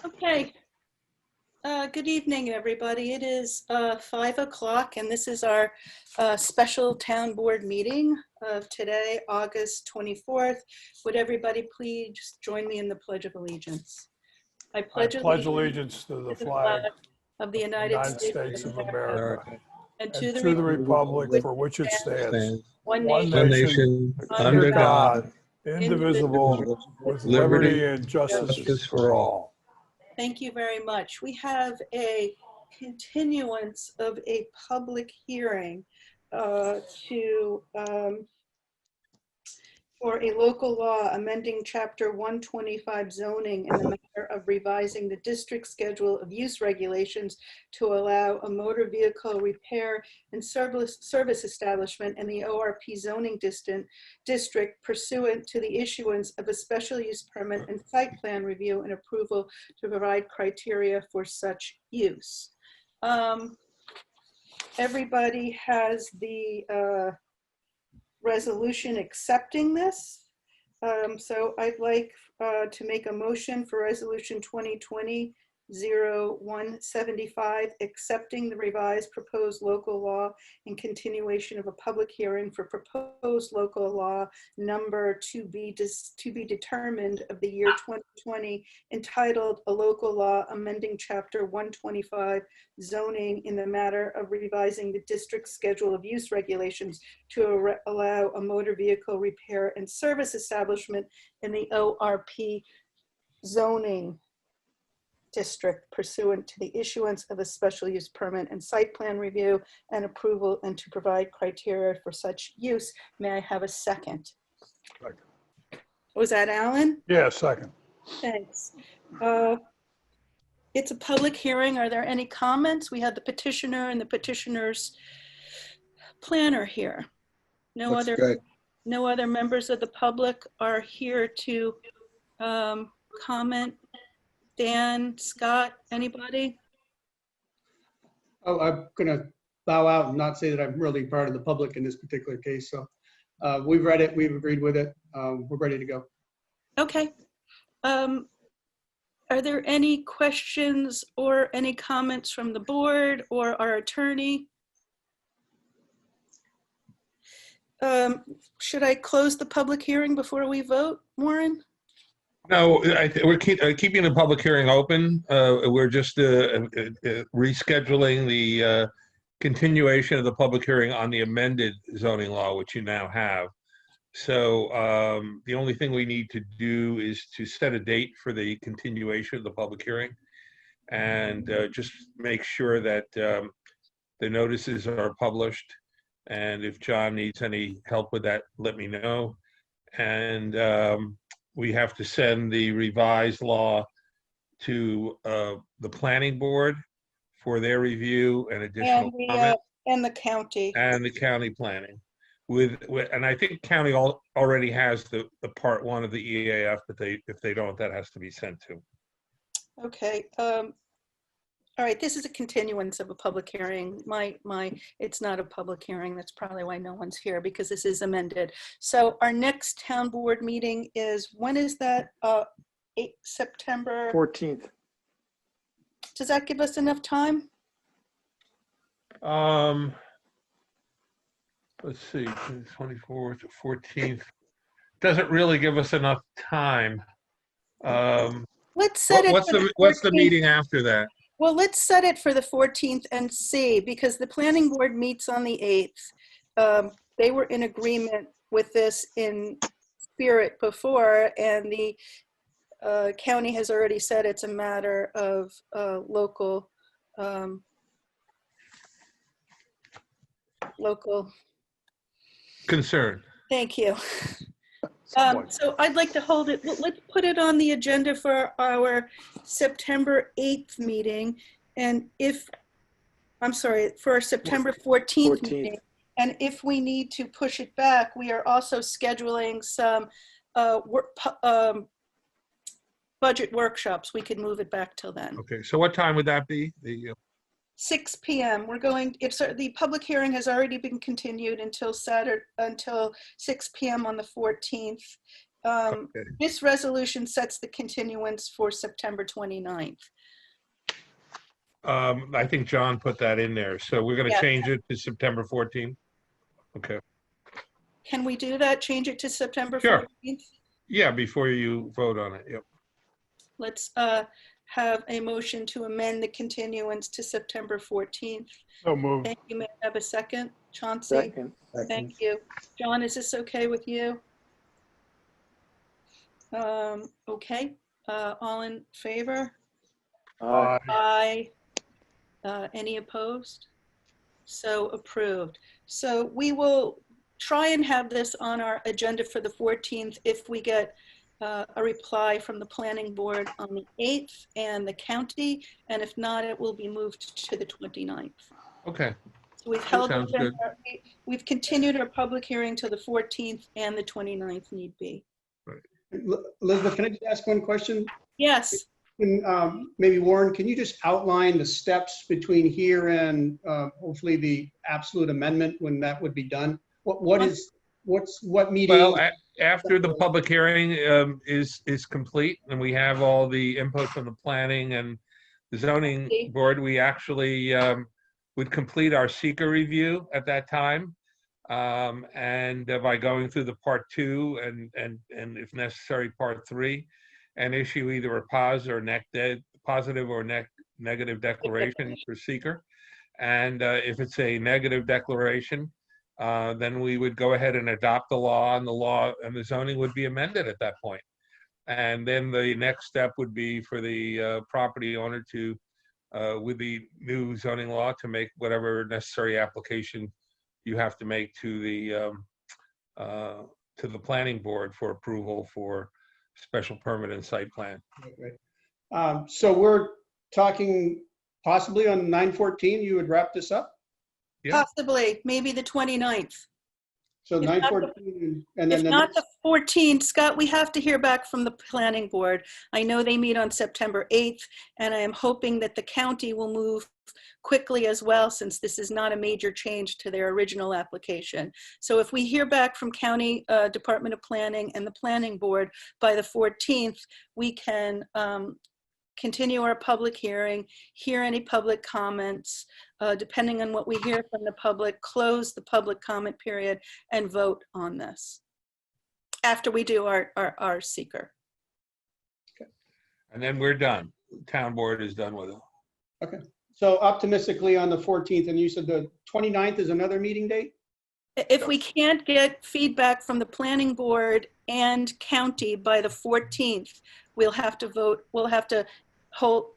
Okay. Good evening, everybody. It is 5 o'clock, and this is our special town board meeting of today, August 24th. Would everybody please join me in the Pledge of Allegiance? I pledge allegiance to the flag of the of the United United States of America and and to to the the republic republic for which it stands, one one nation, nation, under under God, indivisible, indivisible, with liberty and justice for all. Thank you very much. We have a continuance of a public hearing for a local law amending Chapter 125 zoning in the matter of revising the district schedule of use regulations to allow a motor vehicle repair and service establishment in the ORP zoning district pursuant to the issuance of a special use permit and site plan review and approval to provide criteria for such use. Everybody has the resolution accepting this. So I'd like to make a motion for resolution 2020-0175, accepting the revised proposed local law and continuation of a public hearing for proposed local law number to be determined of the year 2020, entitled a local law amending chapter 125 zoning in the matter of revising the district schedule of use regulations to allow a motor vehicle repair and service establishment in the ORP zoning district pursuant to the issuance of a special use permit and site plan review and approval, and to provide criteria for such use. May I have a second? Second. Was that Alan? Yeah, second. Thanks. It's a public hearing. Are there any comments? We have the petitioner and the petitioner's planner here. No other members of the public are here to comment. Dan, Scott, anybody? Oh, I'm going to bow out and not say that I'm really part of the public in this particular case. So we've read it, we've agreed with it. We're ready to go. Okay. Are there any questions or any comments from the board or our attorney? Should I close the public hearing before we vote, Warren? No, we're keeping the public hearing open. We're just rescheduling the continuation of the public hearing on the amended zoning law, which you now have. So the only thing we need to do is to set a date for the continuation of the public hearing, and just make sure that the notices are published. And if John needs any help with that, let me know. And we have to send the revised law to the planning board for their review and additional comment. And the county. And the county planning. And I think county already has the part 1 of the EAF, but if they don't, that has to be sent to. Okay. All right, this is a continuance of a public hearing. It's not a public hearing. That's probably why no one's here, because this is amended. So our next town board meeting is, when is that? September 14th. Does that give us enough time? Let's see, 24th to 14th. Doesn't really give us enough time. Let's set it. What's the meeting after that? Well, let's set it for the 14th and see, because the planning board meets on the 8th. They were in agreement with this in spirit before, and the county has already said it's a matter of local Concern. Thank you. So I'd like to hold it. Let's put it on the agenda for our September 8th meeting. And for our September 14th meeting. And if we need to push it back, we are also scheduling some budget workshops. We could move it back till then. Okay, so what time would that be? 6 p.m. The public hearing has already been continued until 6 p.m. on the 14th. Okay. This resolution sets the continuance for September 29th. I think John put that in there. So we're going to Yeah. change it to September 14th. Okay. Can we do that? Change it to September Sure. 14th? Yeah, before you vote on it. Yep. Let's have a motion to amend the continuance to September 14th. So moved. Thank you. May I have a second? Chauncey? Second. Thank you. John, is this okay with you? Okay. All in favor? Aye. Aye. Any opposed? So approved. So we will try and have this on our agenda for the 14th if we get a reply from the planning board on the 8th and the county, and if not, it will be moved to the 29th. Okay. So we've held, Sounds good. we've continued our public hearing to the 14th and the 29th need be. Elizabeth, can I just ask one question? Yes. Maybe Warren, can you just outline the steps between here and hopefully the absolute amendment when that would be done? What meeting? Well, after the public hearing is complete and we have all the input from the planning and the zoning board, we actually would complete our seeker review at that time. And by going through the part 2 and if necessary, part 3, and issue either a positive or negative declaration for seeker. And if it's a negative declaration, then we would go ahead and adopt the law, and the zoning would be amended at that point. And then the next step would be for the property owner to, with the new zoning law, to make whatever necessary application you have to make to the planning board for approval for special permit and site plan. Right. So we're talking possibly on 9/14, you would wrap this up? Yeah. Possibly, maybe the 29th. So If not 9/14, and If then not the 14th, Scott, we have to hear back from the planning board. I know they meet on September 8th, and I am hoping that the county will move quickly as well, since this is not a major change to their original application. So if we hear back from County Department of Planning and the Planning Board by the 14th, we can continue our public hearing, hear any public comments, depending on what we hear from the public, close the public comment period, and vote on this after we do our seeker. Okay. And then we're done. Town board is done with it. Okay. So optimistically on the 14th, and you said the 29th is another meeting date? If we can't get feedback from the planning board and county by the 14th, we'll have to vote, we'll have to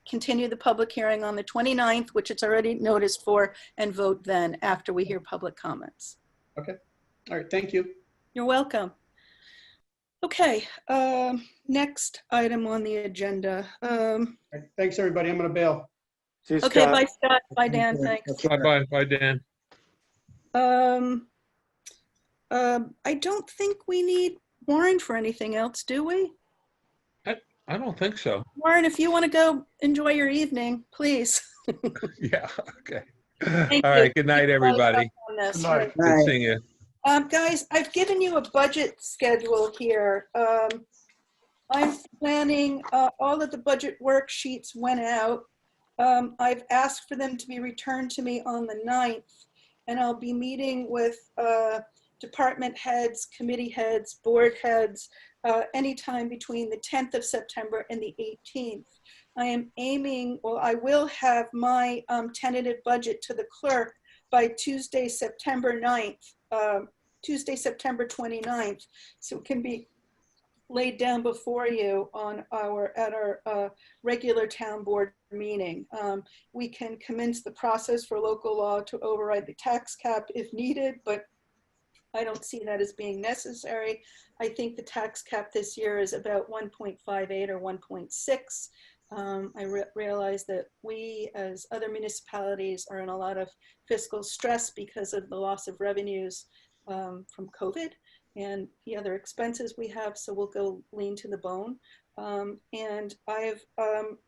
continue the public hearing on the 29th, which it's already noticed for, and vote then after we hear public comments. Okay. All right. Thank you. You're welcome. Okay, next item on the agenda. All right, thanks, everybody. I'm going to bail. See you, Okay, Scott. bye Scott, bye Dan, thanks. Bye, Dan. I don't think we need Warren for anything else, do we? I don't think so. Warren, if you want to go enjoy your evening, please. Yeah, okay. Thank All you. right, good night, everybody. On this. Good night. Good seeing you. Guys, I've given you a budget schedule here. I'm planning, all of the budget worksheets went out. I've asked for them to be returned to me on the 9th, and I'll be meeting with department heads, committee heads, board heads, anytime between the 10th of September and the 18th. I am aiming, well, I will have my tentative budget to the clerk by Tuesday, September 9th, Tuesday, September 29th, so it can be laid down before you on at our regular town board meeting. We can commence the process for local law to override the tax cap if needed, but I don't see that as being necessary. I think the tax cap this year is about 1.58 or 1.6. I realize that we, as other municipalities, are in a lot of fiscal stress because of the loss of revenues from COVID and the other expenses we have, so we'll go lean to the bone. And I've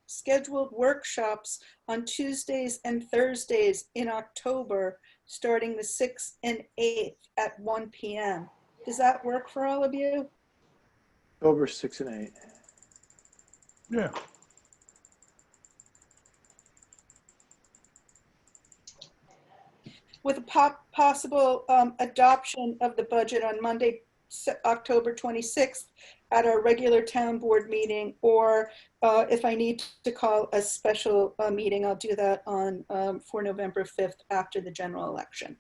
scheduled workshops on Tuesdays and Thursdays in October, starting the 6th and 8th at 1 p.m. Does that work for all of you? October 6 and 8. Yeah. With a possible adoption of the budget on Monday, October 26th at our regular town board meeting, or if I need to call a special meeting, I'll do that on for November 5th after the general election.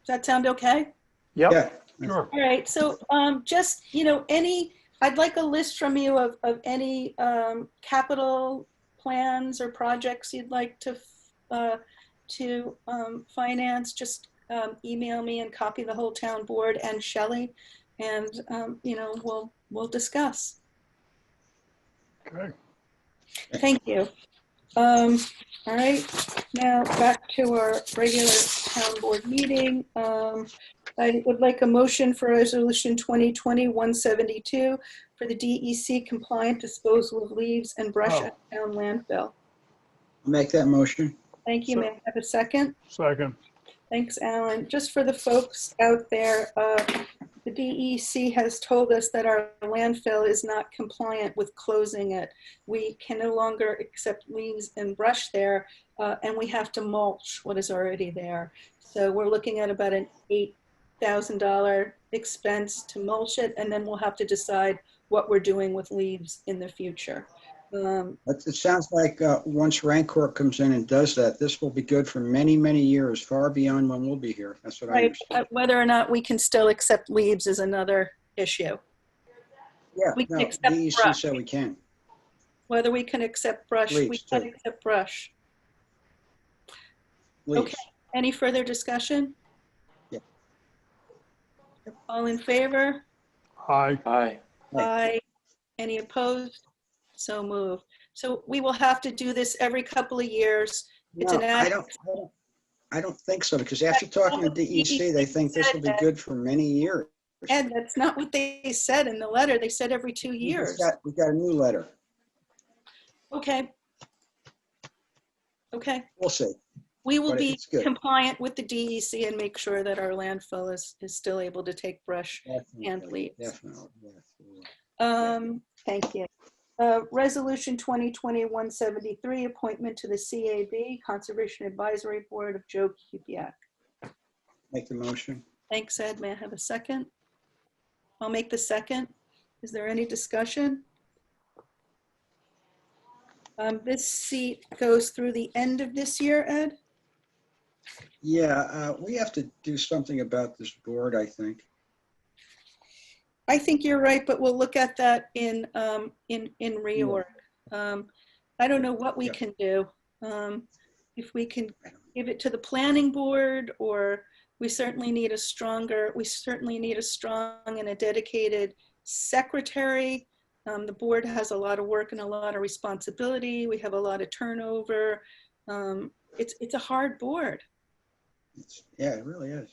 Does that sound okay? Yep. Yeah. Sure. All right, so just, I'd like a list from you of any capital plans or projects you'd like to finance. Just email me and copy the whole town board and Shelley, and we'll discuss. Okay. Thank you. All right, now back to our regular town board meeting. I would like a motion for resolution 2020-172 for the DEC compliant disposal of leaves and brush at town landfill. Make that motion. Thank you. May I have a second? Second. Thanks, Alan. Just for the folks out there, the DEC has told us that our landfill is not compliant with closing it. We can no longer accept leaves and brush there, and we have to mulch what is already there. So we're looking at about an $8,000 expense to mulch it, and then we'll have to decide what we're doing with leaves in the future. It sounds like once Rancor comes in and does that, this will be good for many, many years, far beyond when we'll be here. That's what I Right, understand. whether or not we can still accept leaves is another issue. Yeah, We can no, accept DEC brush. said we can. Whether we can accept brush, we Leaves, can too. accept brush. Leaves. Okay, any further discussion? Yeah. All in favor? Aye. Aye. Aye. Any opposed? So moved. So we will have to do this every couple of years. It's No, an I don't think so, because after talking to DEC, they think this will be good for many years. Ed, that's not what they said in the letter. They said every 2 years. We got a new letter. Okay. Okay. We'll see. We will But be it's good. compliant with the DEC and make sure that our landfill is still able to take brush and Definitely, leaves. definitely. Yes. Thank you. Resolution 2020-173, appointment to the CAB, Conservation Advisory Board of Joe Kupiak. Make the motion. Thanks, Ed. May I have a second? I'll make the second. Is there any discussion? This seat goes through the end of this year, Ed? Yeah, we have to do something about this board, I think. I think you're right, but we'll look at that in reorg. I don't know what we Yeah. can do. If we can give it to the planning board, or we certainly need a strong and a dedicated secretary. The board has a lot of work and a lot of responsibility. We have a lot of turnover. It's a hard board. Yeah, it really is.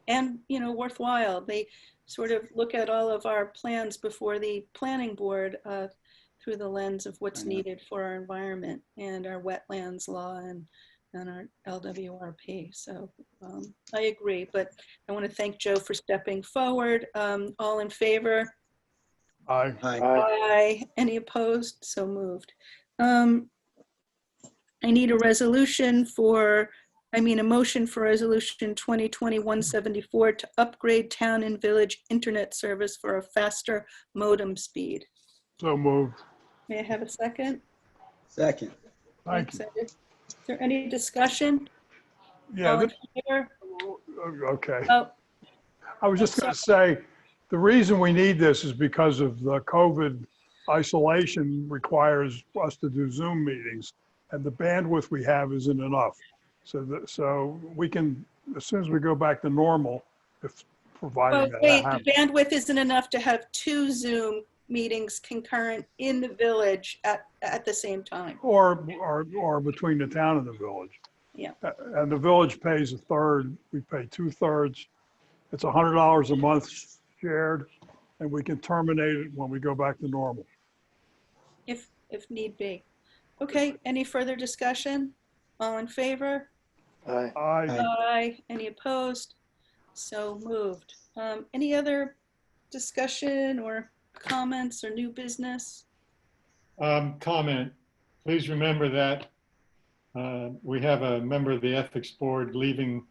And, worthwhile. They sort of look at all of our plans before the planning board through the lens of what's needed for our environment and our wetlands law and our LWRP. So I agree, but I want to thank Joe for stepping forward. All in favor? Aye. Aye. Aye. Any opposed? So moved. I need a motion for resolution 2020-174 to upgrade town and village internet service for a faster modem speed. So moved. May I have a second? Second. Thank you. Thanks, Ed. Is there any discussion? Yeah, All in favor? okay. Oh, I was just going to say, the reason we need this is because of the COVID isolation requires us to do Zoom meetings, and the bandwidth we have isn't enough. So we can, as soon as we go back to normal, if providing that wait, happens. the bandwidth isn't enough to have 2 Zoom meetings concurrent in the village at the same time. Or between the town and the village. Yeah. And the village pays 1/3, we pay 2/3. It's $100 a month shared, and we can terminate it when we go back to normal. If need be. Okay, any further discussion? All in favor? Aye. Aye. Aye. Aye. Any opposed? So moved. Any other discussion or comments or new business? Comment. Please remember that we have a member of the ethics board leaving.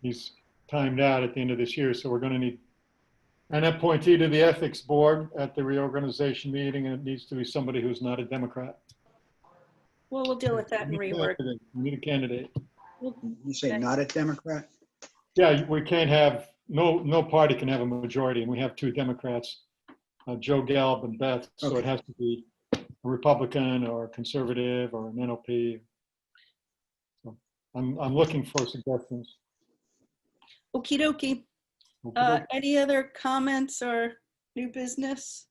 He's timed out at the end of this year, so we're going to need an appointee to the ethics board at the reorganization meeting, and it needs to be somebody who's not a Democrat. Well, we'll deal with that in rework. We need a candidate. You say not a Democrat? Yeah, we can't have, no party can have a majority, and we have 2 Democrats, Joe Gelb and Beth, so it Okay. has to be a Republican or a conservative or an NLP. So I'm looking for suggestions. Okie dokie. Any other comments or new business?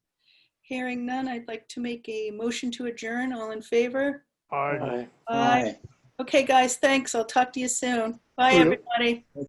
Hearing none, I'd like to make a motion to adjourn. All in favor? Aye. Aye. Aye. Okay, guys, thanks. I'll talk to you soon. Bye, See you. everybody.